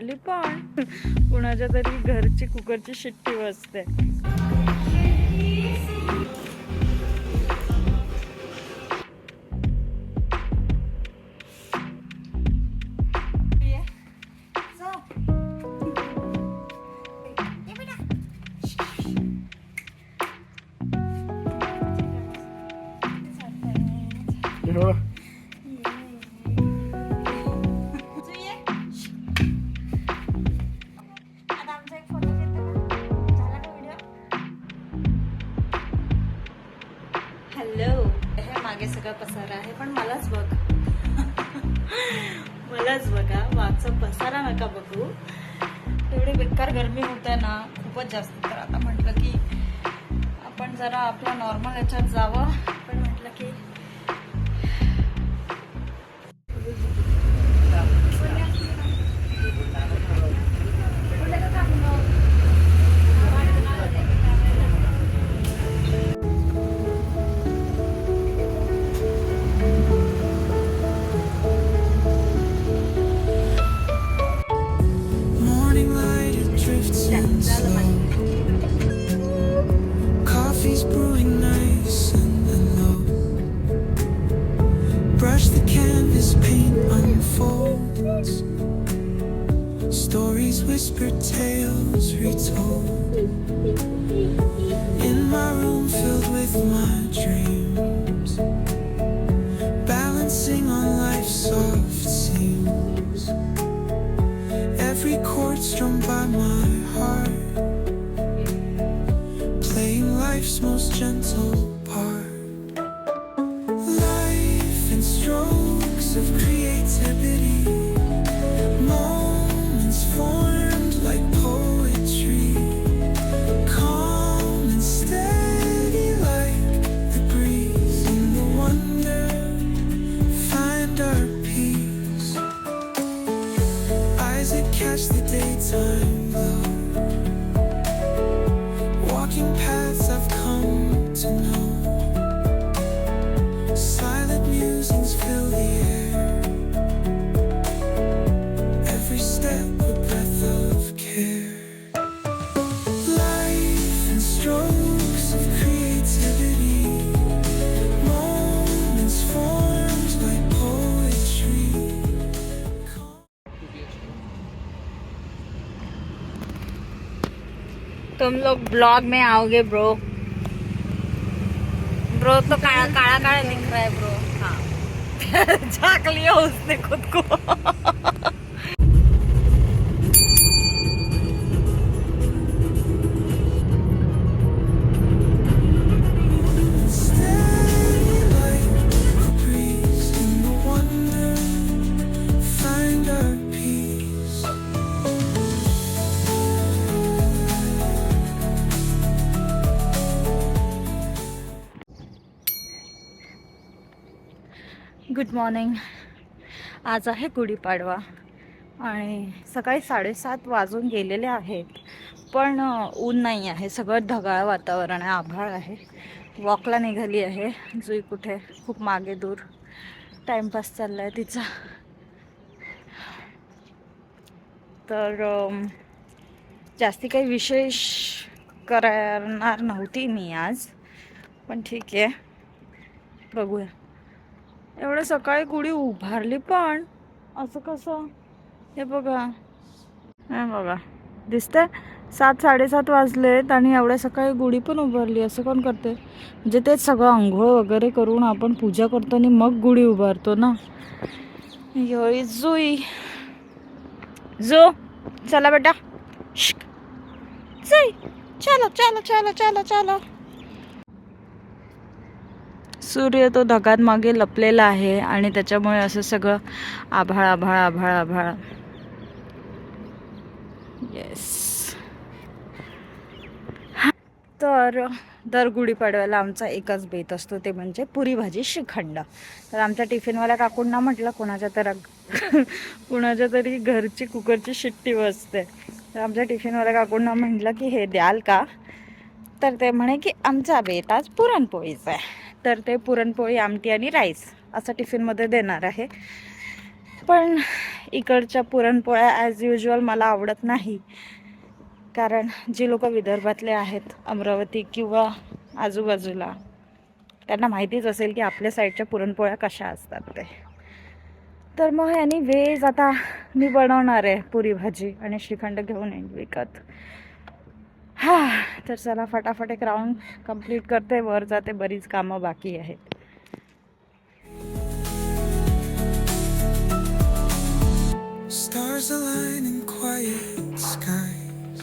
उभारली पण कुणाच्या तरी घरची कुकरची शिट्टी वाजते. हॅलो, हे मागे सगळा पसारा आहे पण मलाच बघ मलाच बघा, मागचा पसारा नका बघू. एवढी बेकार गरमी होत आहे ना, खूपच जास्त. तर आता म्हटलं की आपण जरा आपल्या नॉर्मल याच्यात जावं. पण म्हटलं की Coffee's brewing nice and low. Brush the canvas, paint unfolds. Stories whispered, tales retold. In my room filled with my dreams, balancing on life's soft seams. Every chord strummed by my heart, playing life's most gentle part. Life in strokes of creativity, moments formed like poetry, calm and steady like the breeze. In the wonder, find our peace. Eyes that catch the daytime glow, walking paths I've come to know. Silent musings fill the air, every step a breath of care. Life in strokes of creativity, moments formed like poetry. तुम लोग blog में आओगे bro? Bro तो काला काला काला दिख रहा है ब्रो. हाँ झाँक लिया उसने खुद को. Steady like the breeze. In the wonder, find our peace. Good morning. आज आहे गुढीपाडवा आणि सकाळी 7:30 वाजून गेलेले आहेत. पण ऊन नाही आहे, सगळं ढगाळ वातावरण आहे, आभाळ आहे. वॉकला निघाली आहे. जुई कुठे खूप मागे दूर टाइमपास चालला आहे तिचा. तर जास्ती काही विशेष करणार नव्हती मी आज, पण ठीक आहे, बघूया. एवढं सकाळी गुढी उभारली पण असं कसं? हे बघा, हे बघा, दिसतंय 7-7:30 वाजलेत आणि एवढ्या सकाळी गुढी पण उभारली. असं कोण करते? म्हणजे तेच सगळं आंघोळ वगैरे करून आपण पूजा करतो आणि मग गुढी उभारतो ना. योई जुई जो चला बेटा, जुई चलो चलो चलो चलो चलो. सूर्य तो ढगात मागे लपलेला आहे आणि त्याच्यामुळे असं सगळं आभाळ आभाळ आभाळ आभाळ. येस. तर दर गुढीपाडव्याला आमचा एकच बेत असतो, ते म्हणजे पुरी भाजी श्रीखंड. तर आमच्या टिफिनवाल्या काकूंना म्हटलं कुणाच्या तरी घरची कुकरची शिट्टी वाजते. तर आमच्या टिफिनवाल्या काकूंना म्हटलं की हे द्याल का? तर ते म्हणे की आमचा बेत आज पुरणपोळीचा आहे. तर ते पुरणपोळी, आमटी आणि राईस असं टिफिनमध्ये देणार आहे. पण इकडच्या पुरणपोळ्या ॲज युजल मला आवडत नाही, कारण जी लोक विदर्भातले आहेत, अमरावती किंवा आजूबाजूला, त्यांना माहितीच असेल की आपल्या साईडच्या पुरणपोळ्या कशा असतात ते. तर मग यानी वेज आता मी बनवणार आहे पुरी भाजी आणि श्रीखंड घेऊन येईन विकत. तर चला फटाफट एक राऊंड कंप्लीट करते, वर जाते, बरीच कामं बाकी आहेत. Stars align in quiet skies,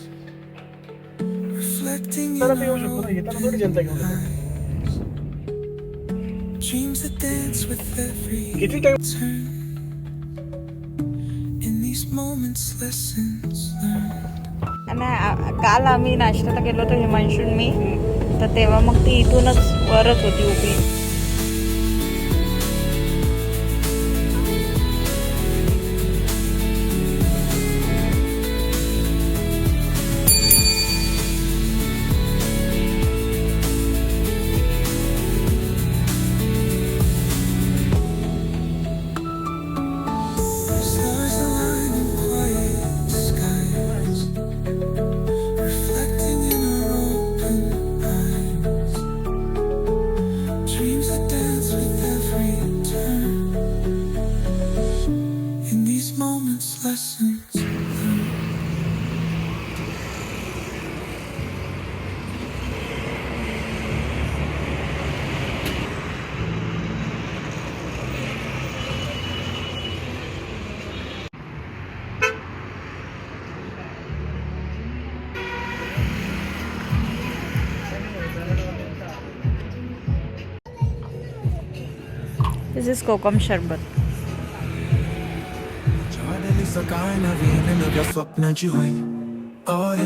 reflecting in our open eyes. Dreams that dance with every turn. In these moments, lessons learned. आणि काल आम्ही नाश्त्याला गेलो होतो हिमांशून मी, तर तेव्हा मग ती इथूनच वरच होती उभी. Stars align in quiet skies, reflecting in our open eyes. Dreams that dance with every turn. In these moments, lessons learned. This is kokum sharbat. झालेली सकाळ नवीन नव्या स्वप्नाची होय, ओय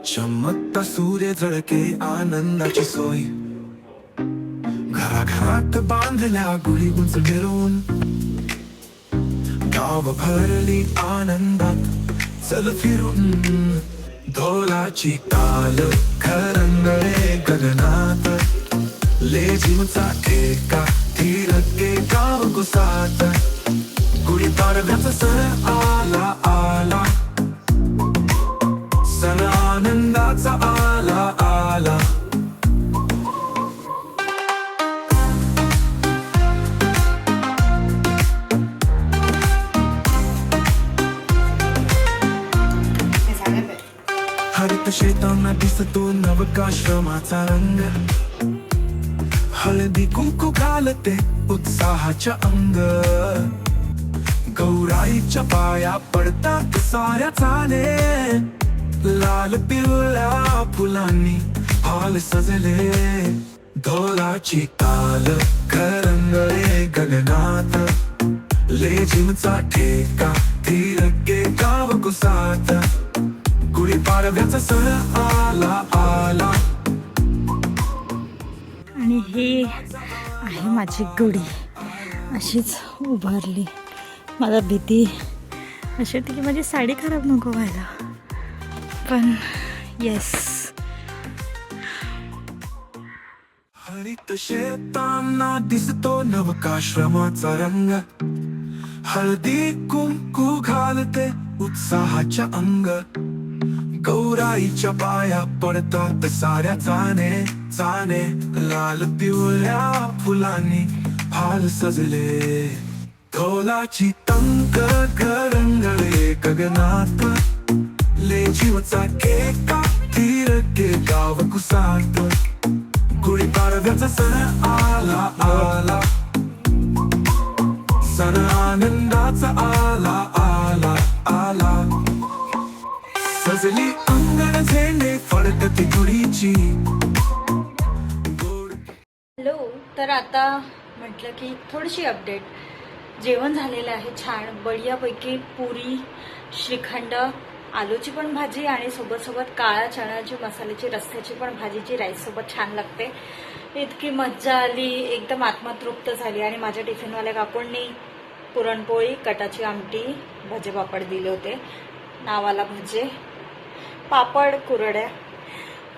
चमकता सूर्य झळके आनंदाची सोय. घराघरात बांधल्या गुढी उंच गिरून, गाव भरली आनंदात, चल फिरून. ढोलाची ताल खरंगळे गगनात, लेझिमचा ठेका थिरके गाव गुसात. गुढी पाडव्याचा सण आला आला, सण आनंदाचा आला आला. हरित शेतांना दिसतो नवकाश्रमाचा रंग, हळदी कुंकू घालते उत्साहाच्या अंग. गौराईच्या पाया पडतात साऱ्या चाले, लाल पिवळ्या फुलांनी हाल सजले. ढोलाची ताल खरंगळे गगनात, लेझिमचा ठेका थिरके गाव कुसात. गुढी पाडव्याचा सण आला आला. आणि ही आहे माझी गुढी, अशीच उभारली. मला भीती अशी होती की माझी साडी खराब नको व्हायला, पण येस. हरित शेतांना दिसतो नवकाश्रमाचा रंग, हळदी कुंकू घालते उत्साहाच्या अंग. गौराईच्या पाया पडतात साऱ्या चाने चाने, लाल पिवळ्या फुलांनी हाल सजले. ढोलाची तंक घरंगळे गगनात, लेझिमचा ठेका थिरके गाव कुसात. गुढी पाडव्याचा सण आला आला, सण आनंदाचा आला आला आला. सजली अंगण झेंडे फडकती गुढीची. हॅलो. तर आता म्हटलं की थोडीशी अपडेट. जेवण झालेलं आहे छान बढियापैकी, पुरी, श्रीखंड, आलूची पण भाजी आणि सोबत काळ्या चण्याची मसाल्याची रस्त्याची पण भाजीची राईससोबत छान लागते. इतकी मज्जा आली, एकदम आत्मतृप्त झाली. आणि माझ्या टिफिनवाल्या काकूंनी पुरणपोळी, कटाची आमटी, भजे पापड दिले होते. नावाला भजे, पापड, कुरड्या.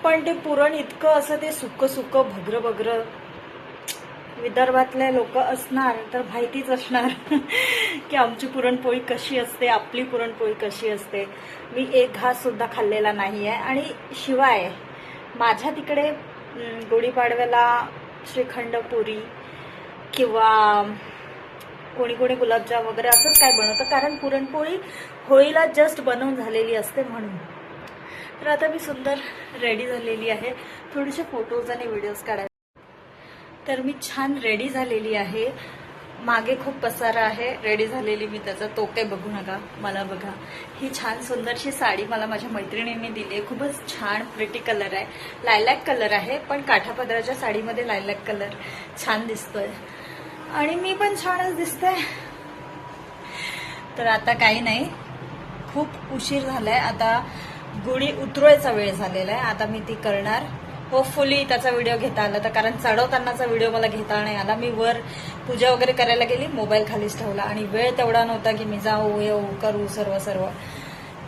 पण ते पुरण इतकं असं ते सुक्क भगर विदर्भातले लोक असणार तर माहितीच असणार की आमची पुरणपोळी कशी असते, आपली पुरणपोळी कशी असते. मी एक घास सुद्धा खाल्लेला नाही आहे. आणि शिवाय माझ्या तिकडे गुढीपाडव्याला श्रीखंड पुरी किंवा कोणी कोणी गुलाबजाम वगैरे असंच काय बनवतं, कारण पुरणपोळी होळीला जस्ट बनवून झालेली असते म्हणून. तर आता मी सुंदर रेडी झालेली आहे, थोडेसे फोटोज आणि व्हिडिओज काढायचे. तर मी छान रेडी झालेली आहे. मागे खूप पसारा आहे रेडी झालेली मी त्याचा, तो काही बघू नका, मला बघा. ही छान सुंदरशी साडी मला माझ्या मैत्रिणींनी दिली आहे. खूपच छान प्रिटी कलर आहे, लायलॅक कलर आहे, पण काठापदराच्या साडीमध्ये लायलॅक कलर छान दिसतोय आणि मी पण छानच दिसते. तर आता काही नाही, खूप उशीर झालाय, आता गुढी उतरवायचा वेळ झालेला आहे. आता मी ती करणार. होपफुली त्याचा व्हिडिओ घेता आला तर, कारण चढवतानाचा व्हिडिओ मला घेता नाही आला. मी वर पूजा वगैरे करायला गेली, मोबाईल खालीच ठेवला आणि वेळ तेवढा नव्हता की मी जाऊ येऊ करू सर्व.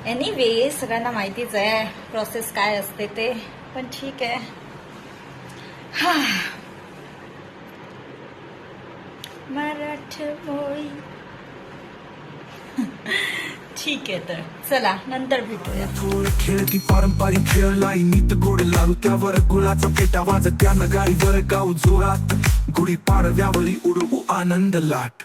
एनिवे सगळ्यांना माहितीच आहे प्रोसेस काय असते ते, पण ठीक आहे. हा मराठमोळी ठीक आहे. तर चला नंतर भेटूया. थोडं खेळती पारंपरिक खेळ लाई नीत गोड लाडू त्यावर गुळाचा पेटा वाजत त्यानं गाडीवर गाव जोरात गुढी पाडव्यावरी उडवू आनंद लाट.